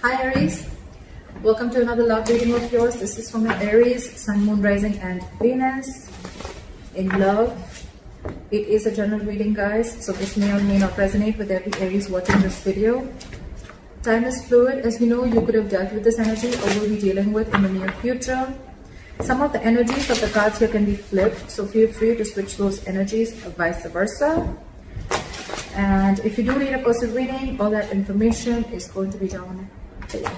Hi Aries, welcome to another love reading of yours. This is from my Aries, Sun, Moon, Rising and Venus in love. It is a general reading, guys, so this may or may not resonate with every Aries watching this video. Time is fluid. As you know, you could have dealt with this energy or will be dealing with in the near future. Some of the energies of the cards here can be flipped, so feel free to switch those energies or vice versa. And if you do need a personal reading, all that information is going to be down below.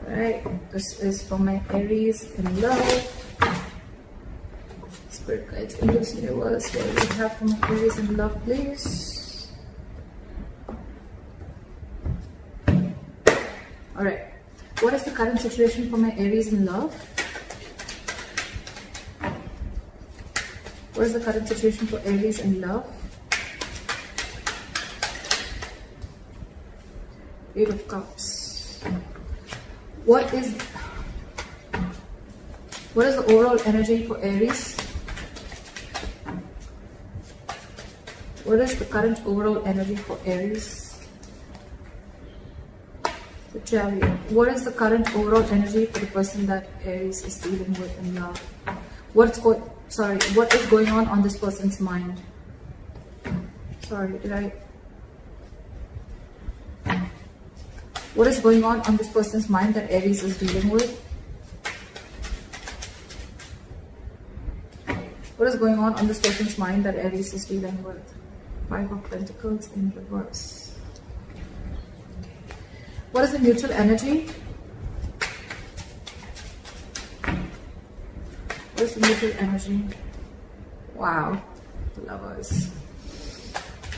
Alright, this is for my Aries in love. Spirit guides in this universe, what do we have for my Aries in love, please? Alright, what is the current situation for my Aries in love? What is the current situation for Aries in love? Eight of Cups. What is the overall energy for Aries? What is the current overall energy for Aries? The Chariot. What is the current overall energy for the person that Aries is dealing with in love? What is going on this person's mind? What is going on this person's mind that Aries is dealing with? What is going on this person's mind that Aries is dealing with? Five of Pentacles in reverse. What is the mutual energy? What is the mutual energy? Wow, the Lovers.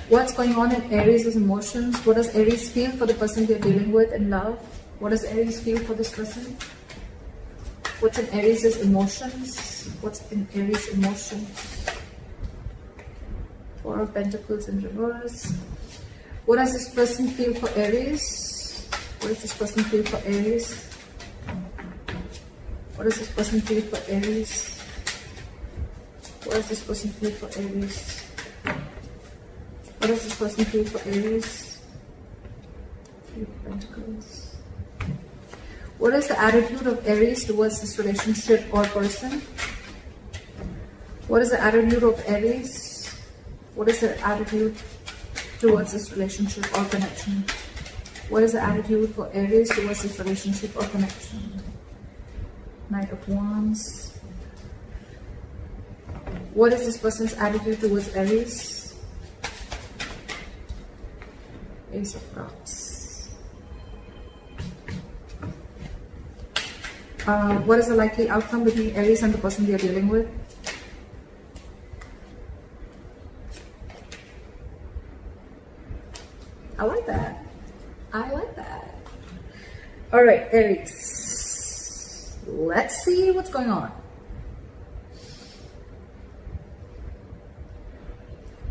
What's going on in Aries' emotions? What does Aries feel for the person they're dealing with in love? What does Aries feel for this person? What's in Aries' emotions? What's in Aries' emotions? Four of Pentacles in reverse. What does this person feel for Aries? What does this person feel for Aries? What does this person feel for Aries? What does this person feel for Aries? What does this person feel for Aries? Three of Pentacles. What is the attitude of Aries towards this relationship or person? What is the attitude of Aries? What is their attitude towards this relationship or connection? What is the attitude for Aries towards this relationship or connection? Knight of Wands. What is this person's attitude towards Aries? Ace of Cups. What is the likely outcome between Aries and the person they are dealing with? I like that. I like that. All right, Aries. Let's see what's going on.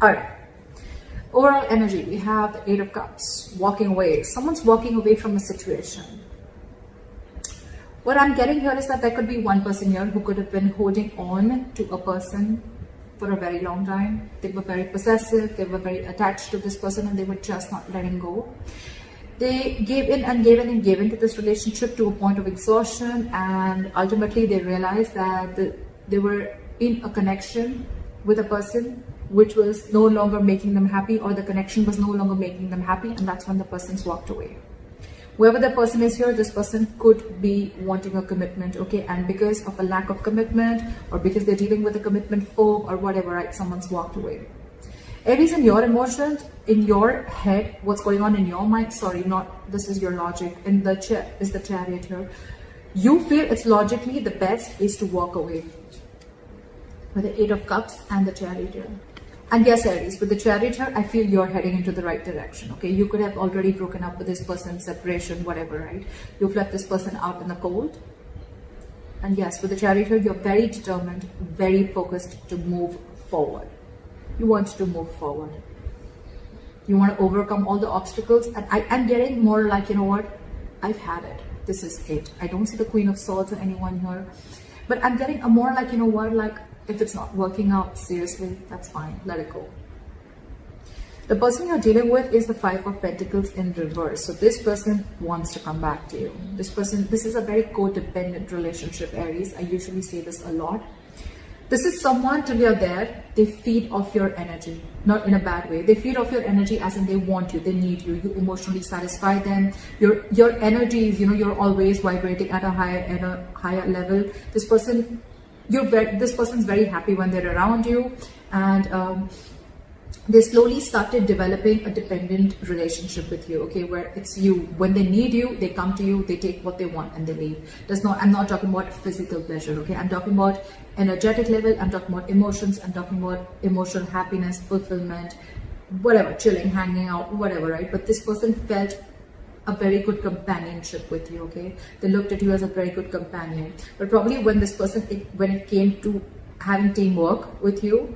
All right. Overall energy, we have the Eight of Cups, walking away. Someone's walking away from a situation. What I'm getting here is that there could be one person here who could have been holding on to a person for a very long time. They were very possessive, they were very attached to this person, and they were just not letting go. They gave in and gave in and gave into this relationship to a point of exhaustion, and ultimately they realized that they were in a connection with a person which was no longer making them happy, or the connection was no longer making them happy, and that's when the person's walked away. Whoever the person is here, this person could be wanting a commitment, okay, and because of a lack of commitment, or because they're dealing with a commitment phobe or whatever, right, someone's walked away. Aries, in your emotions, in your head, what's going on in your mind, this is your logic, in the is the Chariot here. You feel it's logically the best is to walk away with the Eight of Cups and the Chariot here. And yes, Aries, with the Chariot here, I feel you're heading into the right direction, okay? You could have already broken up with this person, separation, whatever, right? You've left this person out in the cold. And yes, with the Chariot here, you're very determined, very focused to move forward. You want to move forward. You want to overcome all the obstacles. And I'm getting more like, you know what? I've had it. This is it. I don't see the Queen of Swords or anyone here. But I'm getting a more like, you know what, like, if it's not working out, seriously, that's fine. Let it go. The person you're dealing with is the Five of Pentacles in reverse. So this person wants to come back to you. This is a very codependent relationship, Aries. I usually say this a lot. This is someone, till you're there, they feed off your energy, not in a bad way. They feed off your energy as in they want you, they need you, you emotionally satisfy them. Your energy is, you're always vibrating at a higher level. This person's very happy when they're around you, and they slowly started developing a dependent relationship with you, okay, where it's you. When they need you, they come to you, they take what they want and they leave. I'm not talking about physical pleasure, okay? I'm talking about energetic level, I'm talking about emotions, I'm talking about emotional happiness, fulfillment, whatever, chilling, hanging out, whatever, right? But this person felt a very good companionship with you, okay? They looked at you as a very good companion. But probably when this person, when it came to having teamwork with you,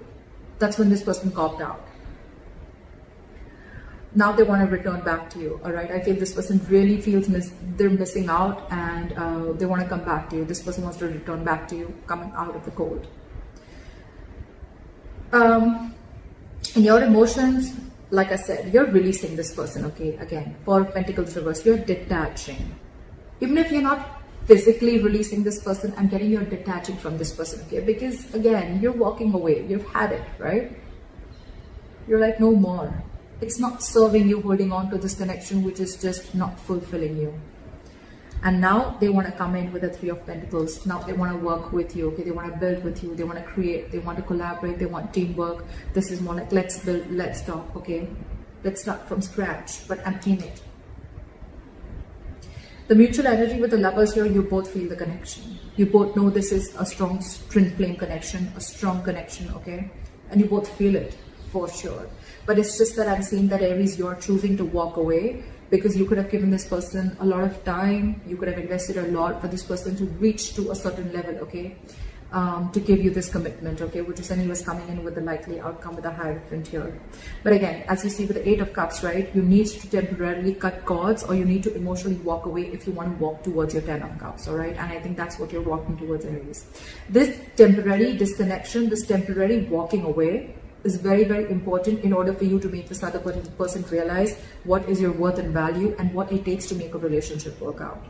that's when this person copped out. Now they want to return back to you, all right? I feel this person really feels they're missing out, and they want to come back to you. This person wants to return back to you, coming out of the cold. In your emotions, like I said, you're releasing this person, okay? Again, Four of Pentacles reverse, you're detaching. Even if you're not physically releasing this person, I'm getting you're detaching from this person, okay? Because again, you're walking away. You've had it, right? You're like, no more. It's not serving you, holding on to this connection, which is just not fulfilling you. And now they want to come in with the Three of Pentacles. Now they want to work with you, okay? They want to build with you. They want to create. They want to collaborate. They want teamwork. This is more like, let's build, let's talk, okay? Let's start from scratch, but I'm in it. The mutual energy with the Lovers here, you both feel the connection. You both know this is a strong twin flame connection, a strong connection, okay? And you both feel it for sure. But it's just that I'm seeing that, Aries, you're choosing to walk away because you could have given this person a lot of time. You could have invested a lot for this person to reach to a certain level, okay? To give you this commitment, okay? Which is anyways coming in with the likely outcome with a Hierophant here. But again, as you see with the Eight of Cups, right? You need to temporarily cut cords, or you need to emotionally walk away if you want to walk towards your Ten of Cups, all right? And I think that's what you're walking towards, Aries. This temporary disconnection, this temporary walking away is very, very important in order for you to make this other person realize what is your worth and value and what it takes to make a relationship work out.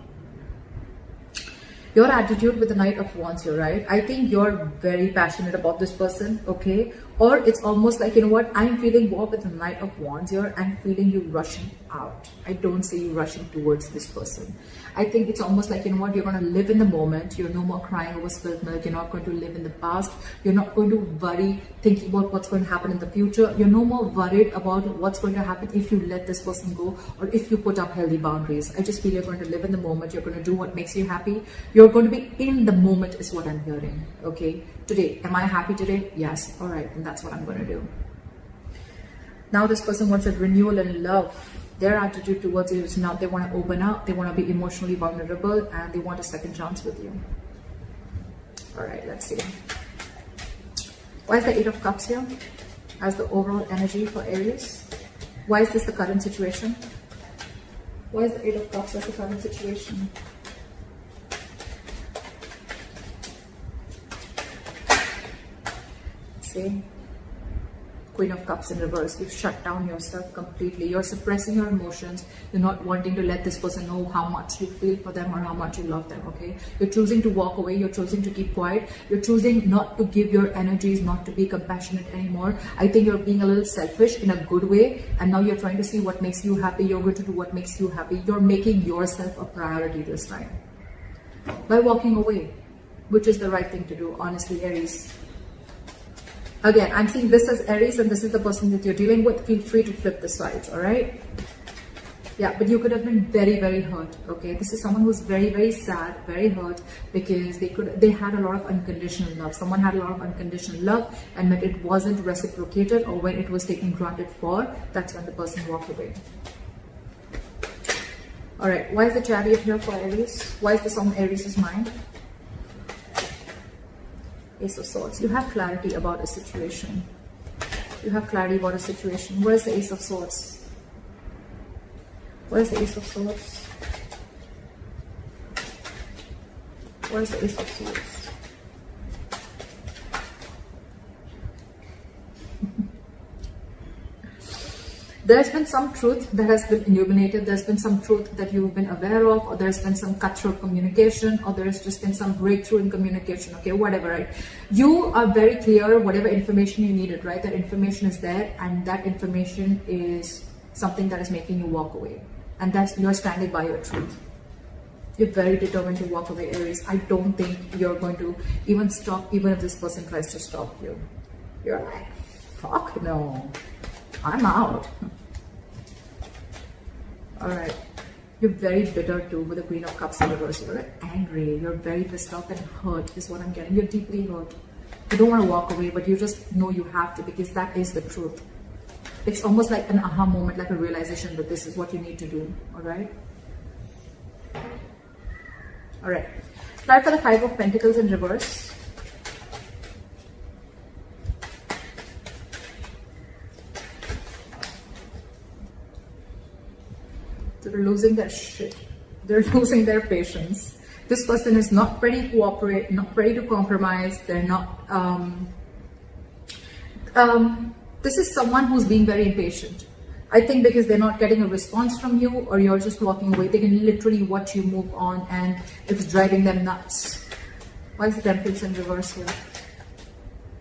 Your attitude with the Knight of Wands here, right? I think you're very passionate about this person, okay? Or it's almost like, I'm feeling more with the Knight of Wands here. I'm feeling you rushing out. I don't see you rushing towards this person. I think it's almost like, you're going to live in the moment. You're no more crying over spilled milk. You're not going to live in the past. You're not going to worry thinking about what's going to happen in the future. You're no more worried about what's going to happen if you let this person go or if you put up healthy boundaries. I just feel you're going to live in the moment. You're going to do what makes you happy. You're going to be in the moment is what I'm hearing, okay? Today, am I happy today? Yes. All right, and that's what I'm going to do. Now this person wants a renewal in love. Their attitude towards you is now they want to open up, they want to be emotionally vulnerable, and they want a second chance with you. All right, let's see. Why is the Eight of Cups here as the overall energy for Aries? Why is this the current situation? Why is the Eight of Cups as the current situation? See? Queen of Cups in reverse. You've shut down yourself completely. You're suppressing your emotions. You're not wanting to let this person know how much you feel for them or how much you love them, okay? You're choosing to walk away. You're choosing to keep quiet. You're choosing not to give your energies, not to be compassionate anymore. I think you're being a little selfish in a good way, and now you're trying to see what makes you happy. You're going to do what makes you happy. You're making yourself a priority this time by walking away, which is the right thing to do, honestly, Aries. Again, I'm seeing this as Aries, and this is the person that you're dealing with. Feel free to flip the sides, all right? Yeah, but you could have been very, very hurt, okay? This is someone who's very, very sad, very hurt, because they had a lot of unconditional love. Someone had a lot of unconditional love, and when it wasn't reciprocated or when it was taken granted for, that's when the person walked away. All right, why is the Chariot here for Aries? Why is this on Aries' mind? Ace of Swords. You have clarity about a situation. You have clarity about a situation. Where is the Ace of Swords? Where is the Ace of Swords? Where is the Ace of Swords? there's been some truth that has been illuminated, there's been some truth that you've been aware of, or there's been some cutthroat communication, or there's just been some breakthrough in communication, okay, whatever, right? You are very clear whatever information you needed, right? That information is there, and that information is something that is making you walk away, and that's, you're standing by your truth. You're very determined to walk away, Aries. I don't think you're going to even stop, even if this person tries to stop you. You're like, fuck no, I'm out. All right. You're very bitter too with the Queen of Cups in reverse. You're angry. You're very pissed off and hurt is what I'm getting. You're deeply hurt. You don't want to walk away, but you just know you have to, because that is the truth. It's almost like an aha moment, like a realization that this is what you need to do. All right. All right. Try for the Five of Pentacles in reverse. They're losing their shit. They're losing their patience. This person is not ready to cooperate, not ready to compromise. They're not. This is someone who's being very impatient. I think because they're not getting a response from you, or you're just walking away. They can literally watch you move on, and it's driving them nuts. Why is the Temperance in reverse here?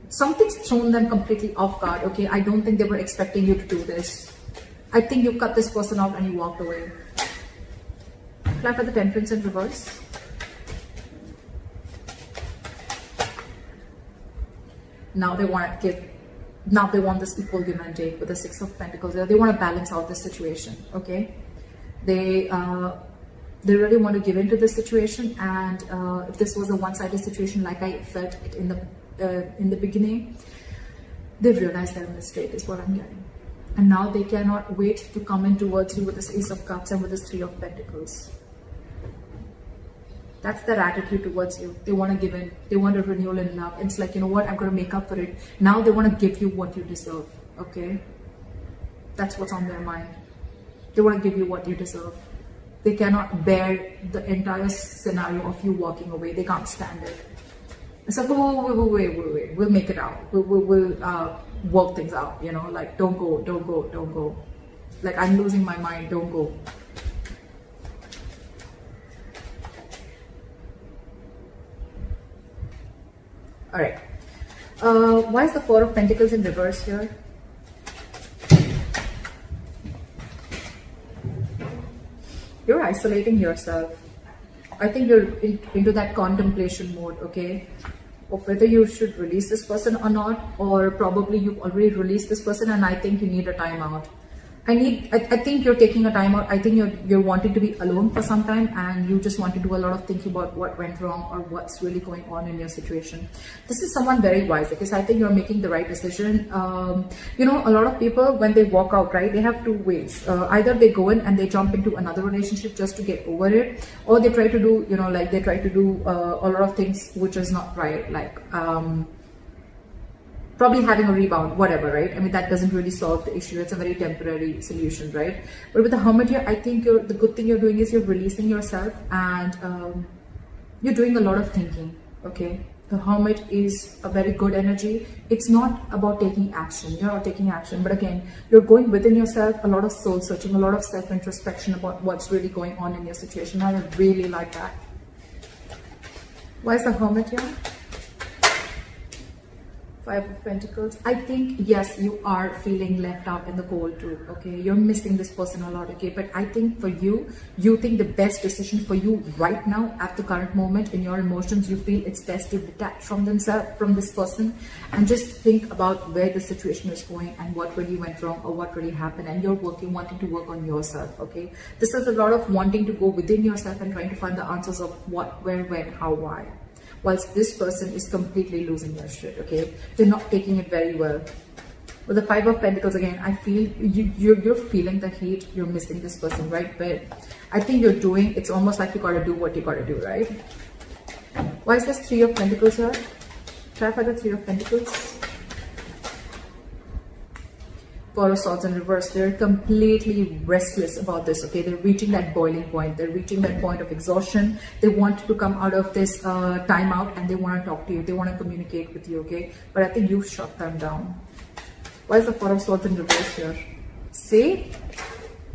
Something's thrown them completely off guard, okay? I don't think they were expecting you to do this. I think you cut this person out and you walked away. Apply for the Temperance in reverse. Now they want to give. Now they want this equal give and take with the Six of Pentacles. They want to balance out this situation, okay? They really want to give into this situation, and if this was a one-sided situation, like I felt it in the beginning, they've realized their mistake is what I'm getting, and now they cannot wait to come in towards you with this Ace of Cups and with this Three of Pentacles. That's their attitude towards you. They want to give in. They want a renewal in love. It's like, you know what, I'm going to make up for it. Now they want to give you what you deserve, okay? That's what's on their mind. They want to give you what you deserve. They cannot bear the entire scenario of you walking away. They can't stand it. It's like, wait. We'll make it out. We'll work things out, you know? Like, don't go. Like, I'm losing my mind. Don't go. All right. Why is the Four of Pentacles in reverse here? You're isolating yourself. I think you're into that contemplation mode, okay? Of whether you should release this person or not, or probably you've already released this person and I think you need a timeout. I think you're taking a timeout. I think you're wanting to be alone for some time, and you just want to do a lot of thinking about what went wrong or what's really going on in your situation. This is someone very wise, because I think you're making the right decision. You know, a lot of people, when they walk out, right, they have two ways. Either they go in and they jump into another relationship just to get over it, or they try to do, you know, like they try to do a lot of things which is not right, like probably having a rebound, whatever, right? I mean, that doesn't really solve the issue. It's a very temporary solution, right? But with the Hermit here, I think the good thing you're doing is you're releasing yourself, and you're doing a lot of thinking, okay? The Hermit is a very good energy. It's not about taking action. You're not taking action, but again, you're going within yourself, a lot of soul searching, a lot of self-introspection about what's really going on in your situation. I really like that. Why is the Hermit here? Five of Pentacles. I think, yes, you are feeling left out in the cold too, okay? You're missing this person a lot, okay? But I think for you, you think the best decision for you right now at the current moment in your emotions, you feel it's best to detach from this person and just think about where the situation is going and what really went wrong or what really happened, and you're wanting to work on yourself, okay? This is a lot of wanting to go within yourself and trying to find the answers of what, where, when, how, why. Whilst this person is completely losing their shit, okay? They're not taking it very well. With the Five of Pentacles, again, I feel you're feeling the heat. You're missing this person, right? But I think you're doing, it's almost like you gotta do what you gotta do, right? Why is this Three of Pentacles here? Try for the Three of Pentacles. Four of Swords in reverse. They're completely restless about this, okay? They're reaching that boiling point. They're reaching that point of exhaustion. They want to come out of this timeout, and they want to talk to you. They want to communicate with you, okay? But I think you've shut them down. Why is the Four of Swords in reverse here? See,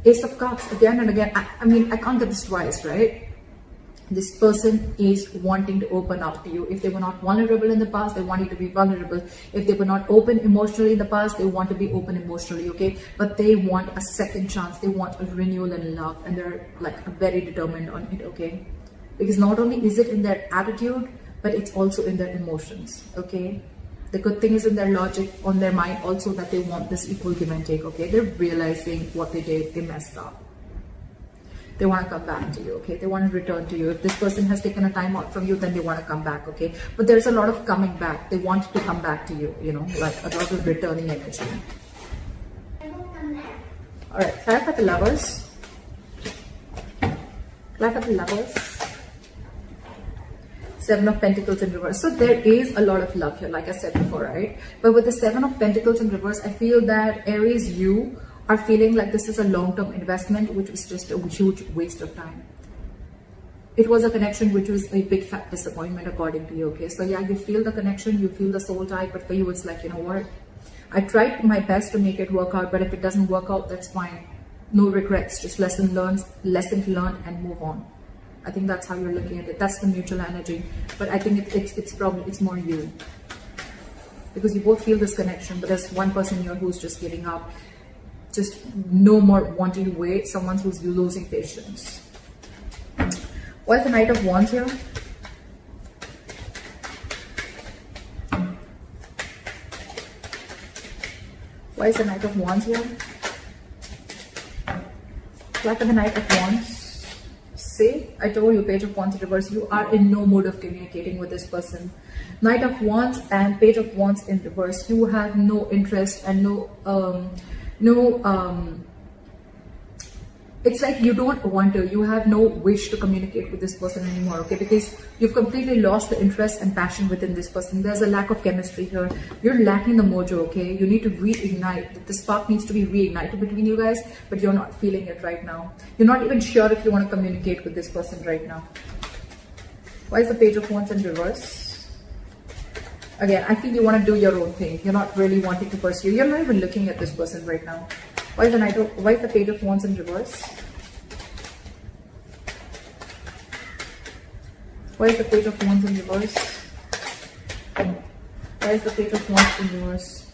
Ace of Cups again and again. I mean, I can't get this twice, right? This person is wanting to open up to you. If they were not vulnerable in the past, they want you to be vulnerable. If they were not open emotionally in the past, they want to be open emotionally, okay? But they want a second chance. They want a renewal in love, and they're like very determined on it, okay? Because not only is it in their attitude, but it's also in their emotions, okay? The good thing is in their logic, on their mind also, that they want this equal give and take, okay? They're realizing what they did, they messed up. They want to come back to you, okay? They want to return to you. If this person has taken a time out from you, then they want to come back, okay? But there's a lot of coming back. They want to come back to you, you know, like a lot of returning energy. All right, clarify the Lovers. Clarify the Lovers. Seven of Pentacles in reverse. So there is a lot of love here, like I said before, right? But with the Seven of Pentacles in reverse, I feel that Aries, you are feeling like this is a long-term investment, which was just a huge waste of time. It was a connection which was a big fat disappointment according to you, okay? So yeah, you feel the connection, you feel the soul tie, but for you it's like, you know what? I tried my best to make it work out, but if it doesn't work out, that's fine. No regrets, just lesson learned, and move on. I think that's how you're looking at it. That's the mutual energy. But I think it's more you. Because you both feel this connection, but there's one person here who's just giving up. Just no more wanting to wait. Someone who's losing patience. Why is the Knight of Wands here? Why is the Knight of Wands here? Why for the Knight of Wands? See, I told you, Page of Wands in reverse. You are in no mood of communicating with this person. Knight of Wands and Page of Wands in reverse. You have no interest and it's like you don't want to, you have no wish to communicate with this person anymore, okay? Because you've completely lost the interest and passion within this person. There's a lack of chemistry here. You're lacking the mojo, okay? You need to reignite. The spark needs to be reignited between you guys, but you're not feeling it right now. You're not even sure if you want to communicate with this person right now. Why is the Page of Wands in reverse? Again, I feel you want to do your own thing. You're not really wanting to pursue. You're not even looking at this person right now. Why is the Page of Wands in reverse? Why is the Page of Wands in reverse? Why is the Page of Wands in reverse?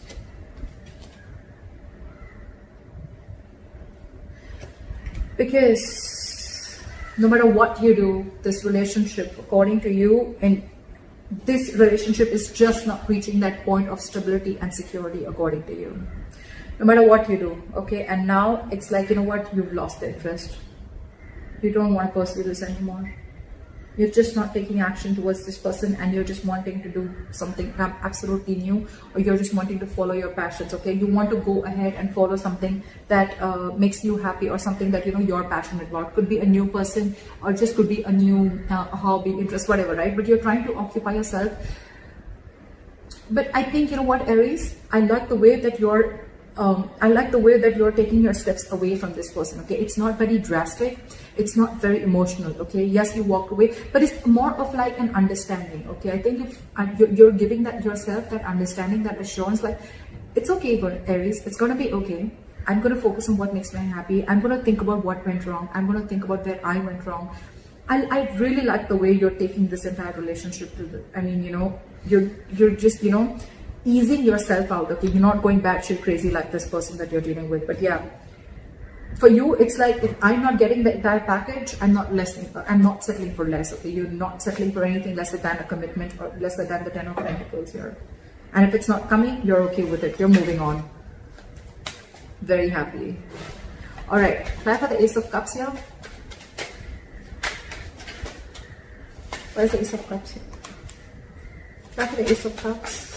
Because no matter what you do, this relationship, according to you, and this relationship is just not reaching that point of stability and security, according to you. No matter what you do, okay? And now it's like, you know what? You've lost the interest. You don't want to pursue this anymore. You're just not taking action towards this person, and you're just wanting to do something absolutely new, or you're just wanting to follow your passions, okay? You want to go ahead and follow something that makes you happy, or something that, you know, you're passionate about. Could be a new person, or just could be a new hobby, interest, whatever, right? But you're trying to occupy yourself. But I think, you know what, Aries? I like the way that you're taking your steps away from this person, okay? It's not very drastic. It's not very emotional, okay? Yes, you walk away, but it's more of like an understanding, okay? I think if you're giving that yourself, that understanding, that assurance, like, it's okay, Aries, it's gonna be okay. I'm gonna focus on what makes me happy. I'm gonna think about what went wrong. I'm gonna think about where I went wrong. I really like the way you're taking this entire relationship to I mean, you know, you're just, you know, easing yourself out, okay? You're not going batshit crazy like this person that you're dealing with. But yeah, for you, it's like, if I'm not getting the entire package, I'm not settling for less, okay? You're not settling for anything lesser than a commitment, or lesser than the Ten of Pentacles here. And if it's not coming, you're okay with it. You're moving on very happily. All right, try for the Ace of Cups here. Where's the Ace of Cups here? Try for the Ace of Cups.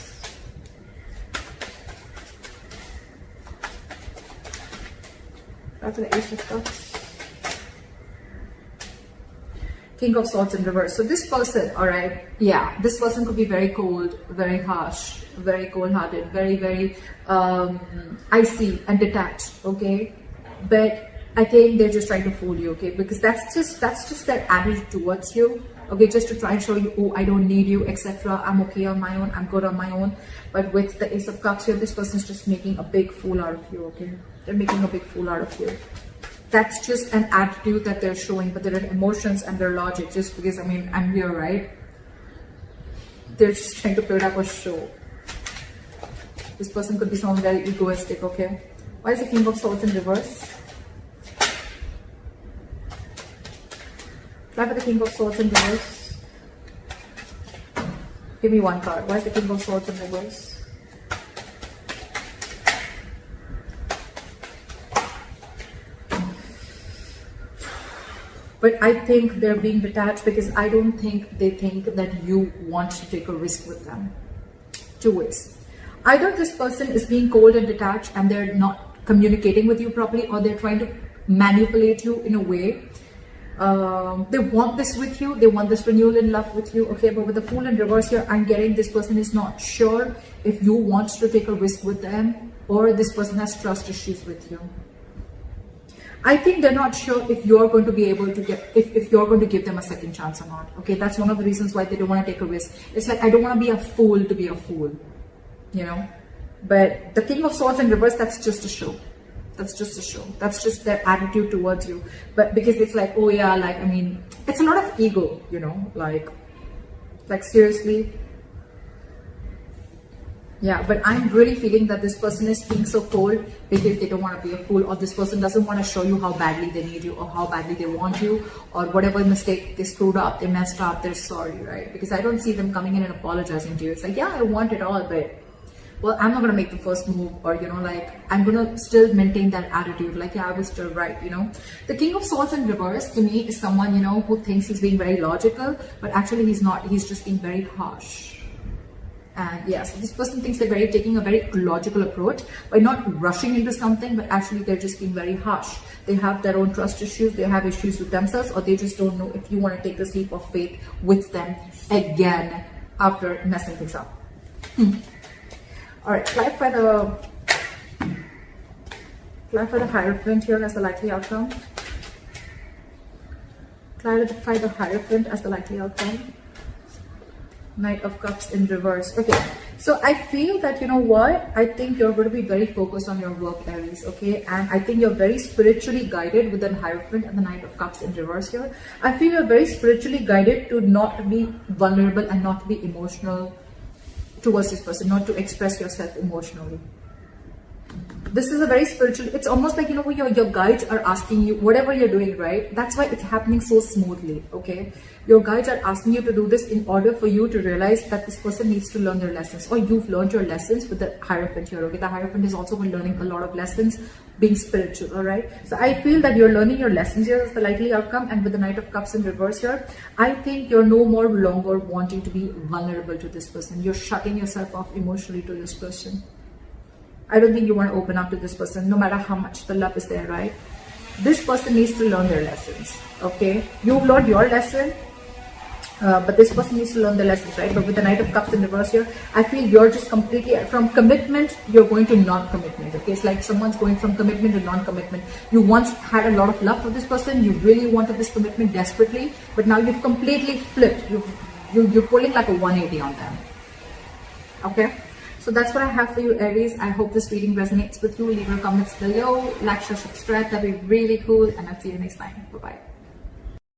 After the Ace of Cups. King of Swords in reverse. So this person, all right, yeah, this person could be very cold, very harsh, very cold-hearted, very icy and detached, okay? But I think they're just trying to fool you, okay? Because that's just their attitude towards you, okay? Just to try and show you, oh, I don't need you, etc. I'm okay on my own. I'm good on my own. But with the Ace of Cups here, this person's just making a big fool out of you, okay? They're making a big fool out of you. That's just an attitude that they're showing, but their emotions and their logic, just because, I mean, I'm here, right? They're just trying to build up a show. This person could be someone very egoistic, okay? Why is the King of Swords in reverse? Why for the King of Swords in reverse? Give me one card. Why is the King of Swords in reverse? But I think they're being detached because I don't think they think that you want to take a risk with them. Two ways. Either this person is being cold and detached and they're not communicating with you properly, or they're trying to manipulate you in a way. They want this with you. They want this renewal in love with you. Okay, but with the Fool in reverse here, I'm getting this person is not sure if you want to take a risk with them, or this person has trust issues with you. I think they're not sure if you're going to be able to get, if you're going to give them a second chance or not. Okay, that's one of the reasons why they don't want to take a risk. It's like, I don't want to be a fool to be a fool, you know. But the King of Swords in reverse, that's just a show. That's just a show. That's just their attitude towards you. But because it's like, oh yeah, like, I mean, it's a lot of ego, you know, like seriously. Yeah, but I'm really feeling that this person is being so cold because they don't want to be a fool, or this person doesn't want to show you how badly they need you, or how badly they want you, or whatever mistake they screwed up, they messed up, they're sorry, right? Because I don't see them coming in and apologizing to you. It's like, yeah, I want it all, but, well, I'm not going to make the first move, or, you know, like, I'm going to still maintain that attitude, like, yeah, I was still right, you know. The King of Swords in reverse, to me, is someone, you know, who thinks he's being very logical, but actually he's not. He's just being very harsh. And yes, this person thinks they're taking a very logical approach by not rushing into something, but actually they're just being very harsh. They have their own trust issues, they have issues with themselves, or they just don't know if you want to take this leap of faith with them again after messing things up. All right, clarify the Hierophant here as the likely outcome. Clarify the Hierophant as the likely outcome. Knight of Cups in reverse. Okay, so I feel that, you know what, I think you're going to be very focused on your work, Aries, okay, and I think you're very spiritually guided with the Hierophant and the Knight of Cups in reverse here. I feel you're very spiritually guided to not be vulnerable and not be emotional towards this person, not to express yourself emotionally. This is a very spiritual, it's almost like, you know, your guides are asking you, whatever you're doing, right? That's why it's happening so smoothly, okay? Your guides are asking you to do this in order for you to realize that this person needs to learn their lessons, or you've learned your lessons with the Hierophant here, okay? The Hierophant is also learning a lot of lessons, being spiritual, all right? So I feel that you're learning your lessons here as the likely outcome, and with the Knight of Cups in reverse here, I think you're no more longer wanting to be vulnerable to this person. You're shutting yourself off emotionally to this person. I don't think you want to open up to this person, no matter how much the love is there, right? This person needs to learn their lessons, okay? You've learned your lesson, but this person needs to learn the lessons, right? But with the Knight of Cups in reverse here, I feel you're just completely, from commitment, you're going to non-commitment, okay? It's like someone's going from commitment to non-commitment. You once had a lot of love for this person, you really wanted this commitment desperately, but now you've completely flipped. You're pulling like a 180 on them, okay? So that's what I have for you, Aries. I hope this reading resonates with you. Leave your comments below, like, share, subscribe. That'd be really cool. And I'll see you next time. Bye-bye.